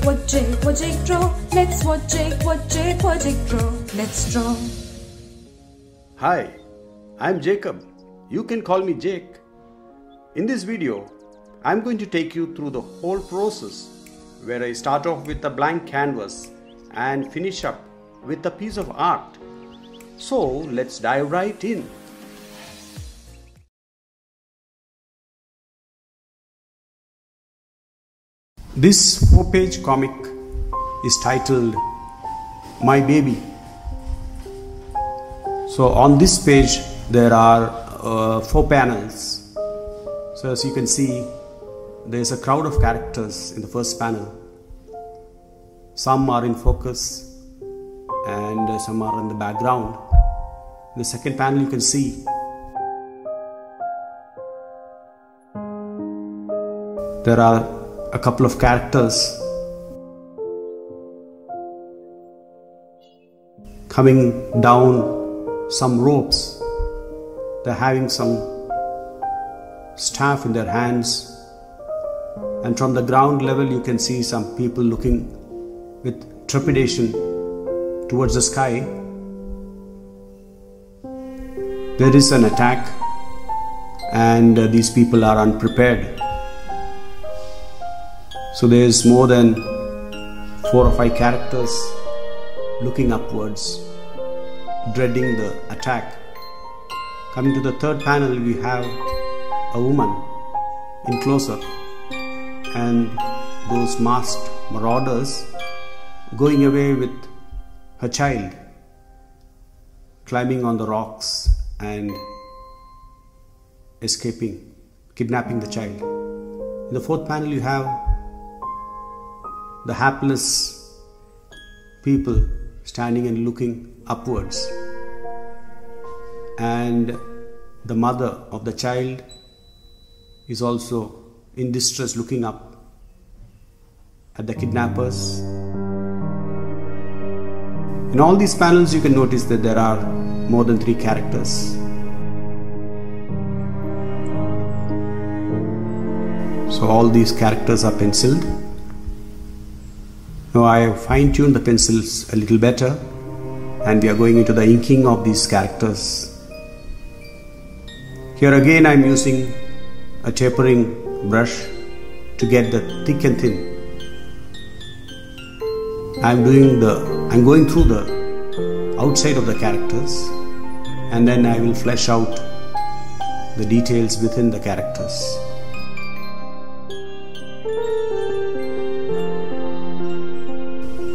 what Jake draw. Let's watch Jake, what Jake draw. Let's draw. Hi, I'm Jacob. You can call me Jake. In this video, I'm going to take you through the whole process where I start off with a blank canvas and finish up with a piece of art. So let's dive right in. This 4-page comic is titled My Baby. So on this page there are 4 panels. So as you can see, there is a crowd of characters in the first panel. Some are in focus and some are in the background. In the second panel you can see there are a couple of characters coming down some ropes. They're having some staff in their hands, and from the ground level you can see some people looking with trepidation towards the sky. There is an attack and these people are unprepared. So there is more than 4 or 5 characters looking upwards, dreading the attack. Coming to the third panel, we have a woman in close-up and those masked marauders going away with her child, climbing on the rocks and escaping, kidnapping the child. In the fourth panel, you have the hapless people standing and looking upwards, and the mother of the child is also in distress looking up at the kidnappers. In all these panels you can notice that there are more than 3 characters. So all these characters are penciled. Now I have fine-tuned the pencils a little better and we are going into the inking of these characters. Here again I am using a tapering brush to get the thick and thin. I am going through the outside of the characters and then I will flesh out the details within the characters.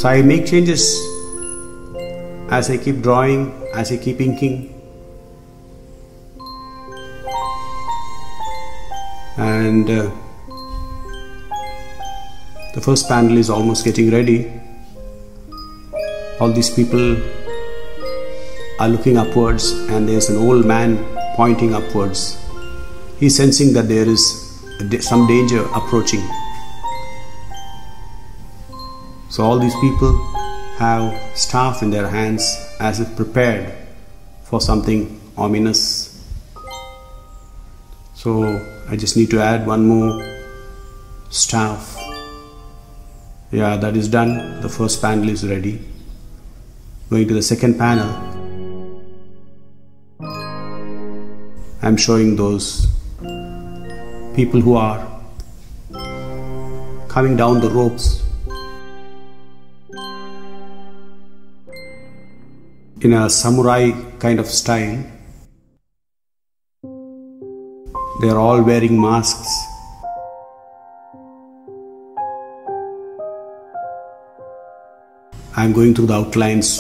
So I make changes as I keep drawing, as I keep inking. And the first panel is almost getting ready. All these people are looking upwards and there's an old man pointing upwards. He's sensing that there is some danger approaching. So all these people have staff in their hands as if prepared for something ominous. So I just need to add one more staff. Yeah, that is done. The first panel is ready. Going to the second panel, I'm showing those people who are coming down the ropes in a samurai kind of style. They are all wearing masks. I am going through the outlines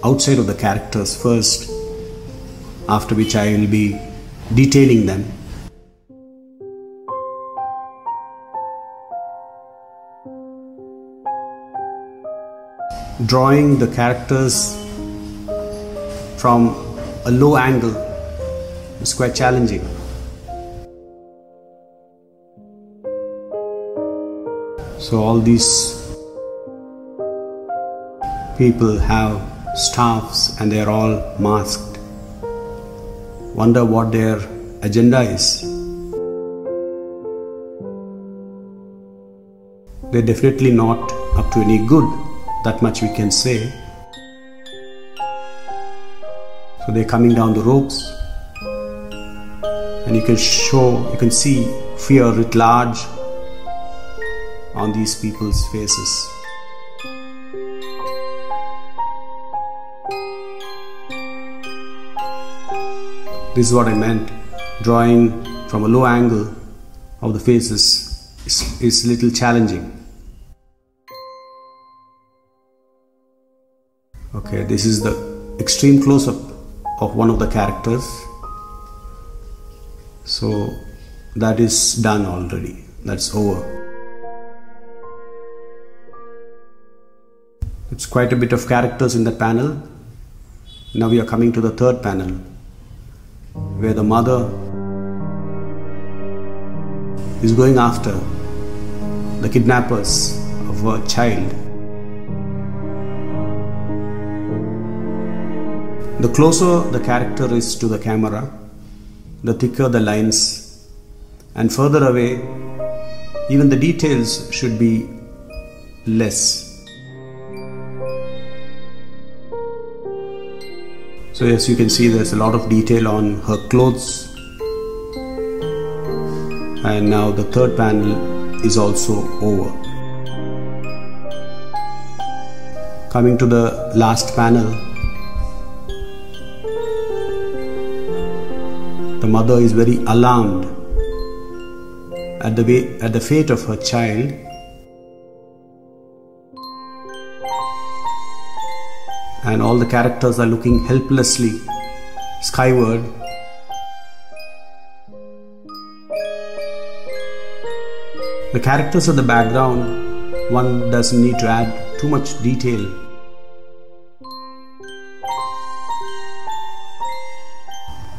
outside of the characters first, after which I will be detailing them. Drawing the characters from a low angle is quite challenging. So all these people have staffs and they are all masked. Wonder what their agenda is. They're definitely not up to any good, that much we can say. So they're coming down the ropes, and you can see fear writ large on these people's faces. This is what I meant. Drawing from a low angle of the faces is a little challenging. Okay, this is the extreme close-up of one of the characters. So that is done already. That's over. It's quite a bit of characters in that panel. Now we are coming to the third panel, where the mother is going after the kidnappers of her child. The closer the character is to the camera, the thicker the lines, and further away, even the details should be less. So as you can see, there's a lot of detail on her clothes. And now the third panel is also over. Coming to the last panel, the mother is very alarmed at the fate of her child. And all the characters are looking helplessly skyward. The characters of the background, one doesn't need to add too much detail.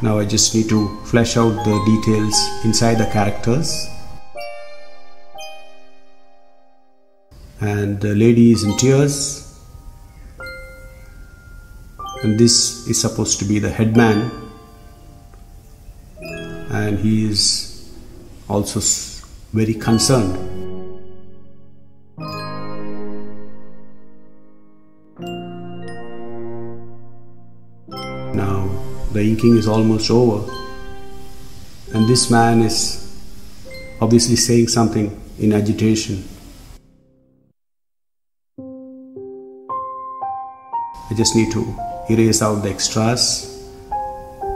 Now I just need to flesh out the details inside the characters. And the lady is in tears. And this is supposed to be the headman, and he is also very concerned. Now the inking is almost over, and this man is obviously saying something in agitation. I just need to erase out the extras,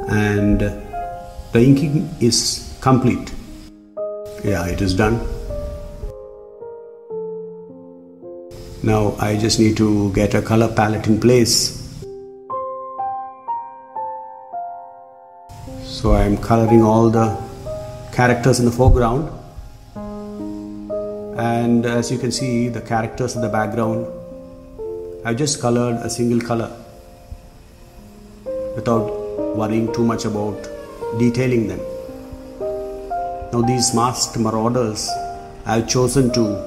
and the inking is complete. Yeah, it is done. Now I just need to get a color palette in place. So I am coloring all the characters in the foreground, and as you can see, the characters in the background, I've just colored a single color without worrying too much about detailing them. Now these masked marauders, I've chosen to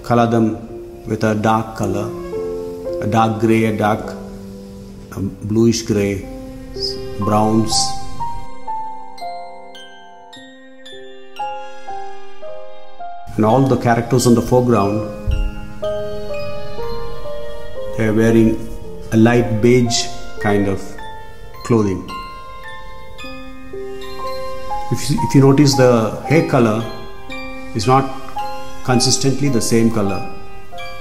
color them with a dark color, a dark grey, a bluish grey, browns. And all the characters on the foreground, they are wearing a light beige kind of clothing. If you notice, the hair color is not consistently the same color.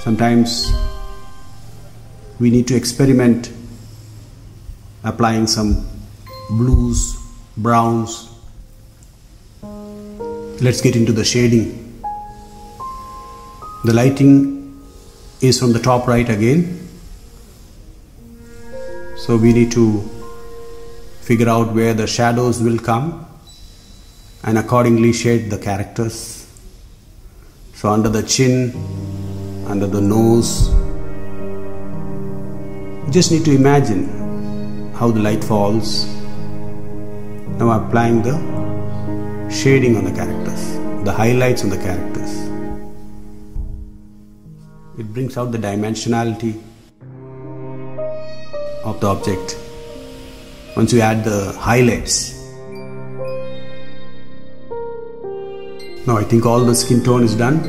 Sometimes we need to experiment applying some blues, browns. Let's get into the shading. The lighting is from the top right again. So we need to figure out where the shadows will come and accordingly shade the characters. So under the chin, under the nose, you just need to imagine how the light falls. Now I'm applying the shading on the characters, the highlights on the characters. It brings out the dimensionality of the object once you add the highlights. Now I think all the skin tone is done.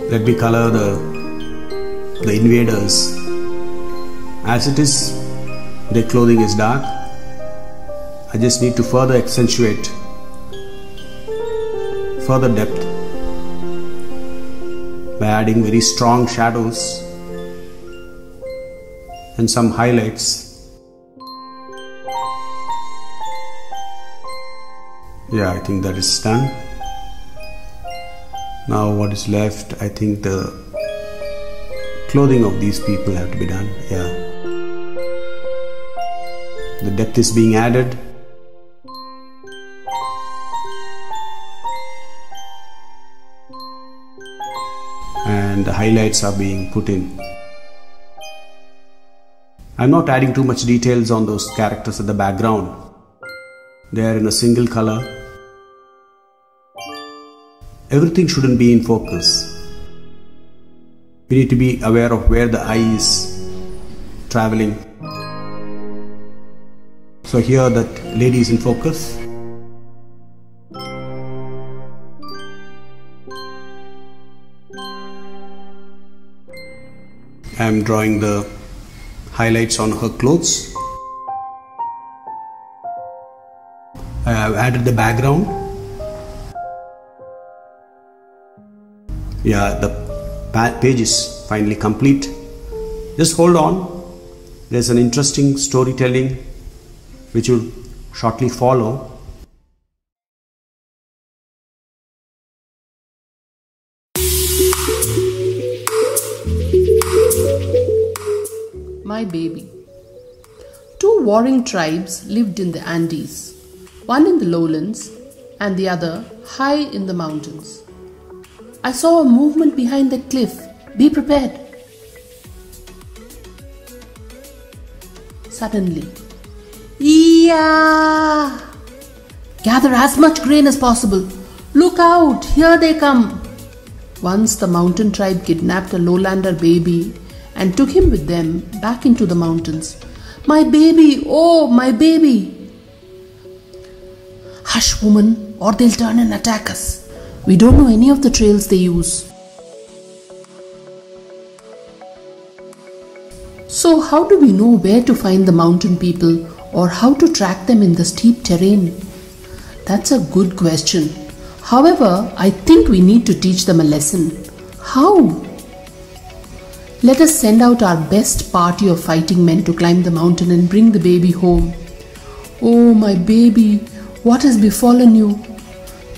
Let me color the invaders. As it is, their clothing is dark. I just need to further accentuate, further depth by adding very strong shadows and some highlights. Yeah, I think that is done. Now what is left, I think the clothing of these people have to be done. Yeah, the depth is being added. And the highlights are being put in. I'm not adding too much details on those characters at the background. They are in a single color. Everything shouldn't be in focus. We need to be aware of where the eye is traveling. So here that lady is in focus. I am drawing the highlights on her clothes. I have added the background. Yeah, the page is finally complete. Just hold on. There's an interesting storytelling which will shortly follow. My baby. Two warring tribes lived in the Andes, one in the lowlands and the other high in the mountains. I saw a movement behind the cliff. Be prepared. Suddenly, yeah! Gather as much grain as possible. Look out, here they come. Once the mountain tribe kidnapped a lowlander baby and took him with them back into the mountains. My baby, oh my baby! Hush, woman, or they'll turn and attack us. We don't know any of the trails they use. So how do we know where to find the mountain people or how to track them in the steep terrain? That's a good question. However, I think we need to teach them a lesson. How? Let us send out our best party of fighting men to climb the mountain and bring the baby home. Oh, my baby, what has befallen you?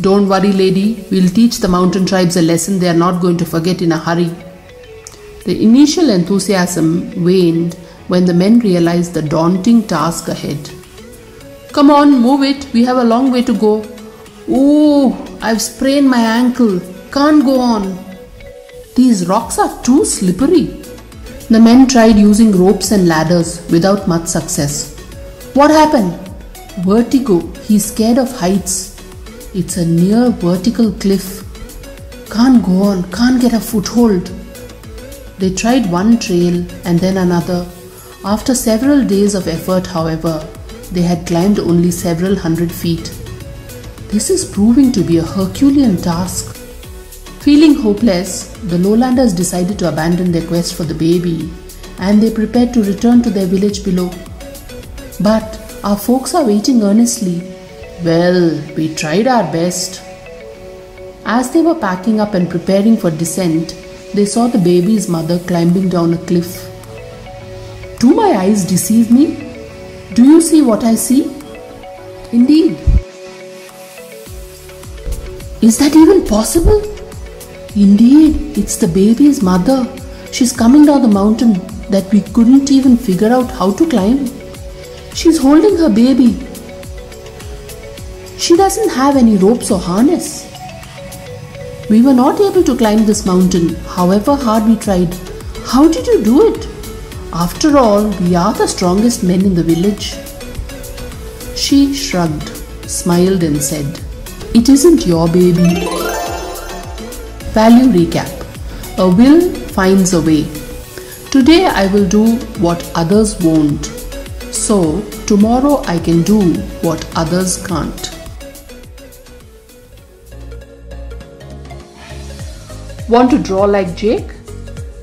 Don't worry, lady, we'll teach the mountain tribes a lesson they are not going to forget in a hurry. The initial enthusiasm waned when the men realized the daunting task ahead. Come on, move it, we have a long way to go. Oh, I've sprained my ankle, can't go on. These rocks are too slippery. The men tried using ropes and ladders without much success. What happened? Vertigo, he's scared of heights. It's a near vertical cliff. Can't go on, can't get a foothold. They tried one trail and then another. After several days of effort, however, they had climbed only several hundred feet. This is proving to be a Herculean task. Feeling hopeless, the lowlanders decided to abandon their quest for the baby and they prepared to return to their village below. But our folks are waiting earnestly. Well, we tried our best. As they were packing up and preparing for descent, they saw the baby's mother climbing down a cliff. Do my eyes deceive me? Do you see what I see? Indeed. Is that even possible? Indeed, it's the baby's mother. She's coming down the mountain that we couldn't even figure out how to climb. She's holding her baby. She doesn't have any ropes or harness. We were not able to climb this mountain, however hard we tried. How did you do it? After all, we are the strongest men in the village. She shrugged, smiled and said, It isn't your baby. Value recap. A will finds a way. Today I will do what others won't. So tomorrow I can do what others can't. Want to draw like Jake?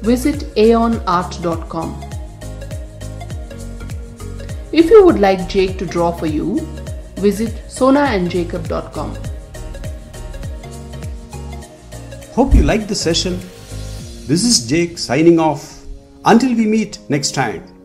Visit aeonart.com. If you would like Jake to draw for you, visit sonaandjacob.com. Hope you liked the session. This is Jake signing off. Until we meet next time.